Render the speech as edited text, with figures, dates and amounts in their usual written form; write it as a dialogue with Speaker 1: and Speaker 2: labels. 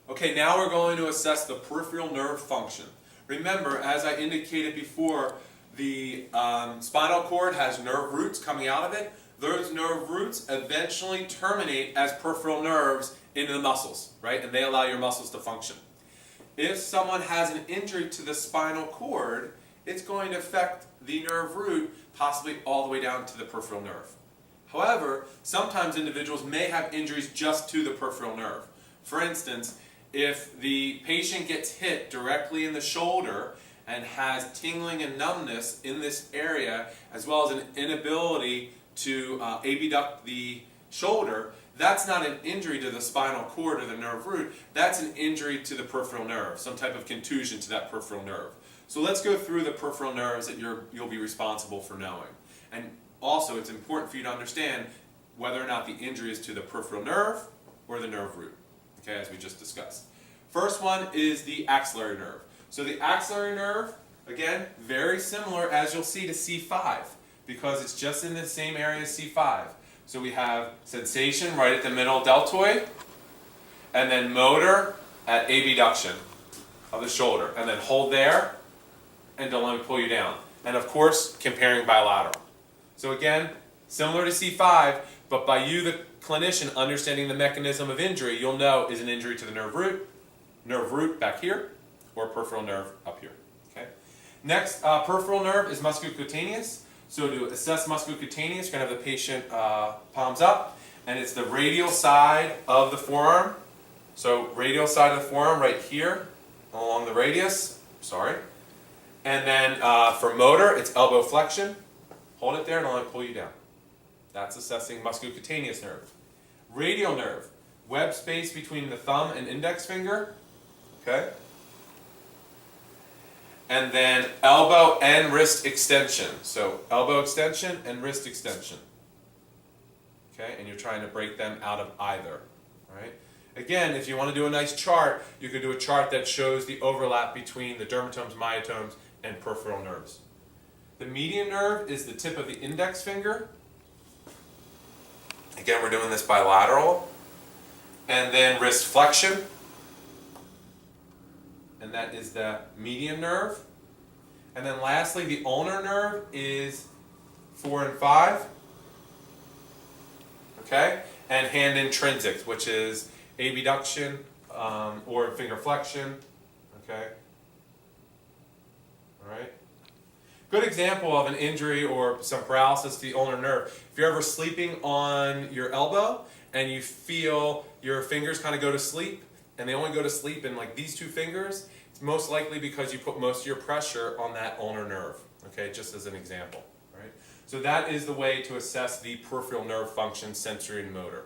Speaker 1: Okay, now we're going to assess the peripheral nerve function. Remember, as I indicated before, the spinal cord has nerve roots coming out of it. Those nerve roots eventually terminate as peripheral nerves into the muscles, right? And they allow your muscles to function. If someone has an injury to the spinal cord, it's going to affect the nerve root possibly all the way down to the peripheral nerve. However, sometimes individuals may have injuries just to the peripheral nerve. For instance, if the patient gets hit directly in the shoulder and has tingling and numbness in this area, as well as an inability to abduct the shoulder, that's not an injury to the spinal cord or the nerve root, that's an injury to the peripheral nerve, some type of contusion to that peripheral nerve. So let's go through the peripheral nerves that you'll be responsible for knowing. And also, it's important for you to understand whether or not the injury is to the peripheral nerve or the nerve root, okay, as we just discussed. First one is the axillary nerve. So the axillary nerve, again, very similar, as you'll see, to C5, because it's just in the same area as C5. So we have sensation right at the middle deltoid, and then motor at abduction of the shoulder, and then hold there, and don't let me pull you down. And of course, comparing bilateral. So again, similar to C5, but by you, the clinician, understanding the mechanism of injury, you'll know is an injury to the nerve root back here, or peripheral nerve up here. Okay. Next, peripheral nerve is musculocutaneous. So to assess musculocutaneous, you're going to have the patient palms up, and it's the radial side of the forearm. So radial side of the forearm right here, along the radius, sorry. And then for motor, it's elbow flexion. Hold it there and I'll pull you down. That's assessing musculocutaneous nerve. Radial nerve, web space between the thumb and index finger. Okay. And then elbow and wrist extension. So elbow extension and wrist extension. Okay, and you're trying to break them out of either. All right. Again, if you want to do a nice chart, you could do a chart that shows the overlap between the dermatomes, myotomes, and peripheral nerves. The median nerve is the tip of the index finger. Again, we're doing this bilateral. And then wrist flexion. And that is the median nerve. And then lastly, the ulnar nerve is 4 and 5. Okay? And hand intrinsic, which is abduction or finger flexion. Okay? All right? Good example of an injury or some paralysis to the ulnar nerve. If you're ever sleeping on your elbow and you feel your fingers kind of go to sleep, and they only go to sleep in like these two fingers, it's most likely because you put most of your pressure on that ulnar nerve, okay, just as an example, right? So that is the way to assess the peripheral nerve function, sensory and motor.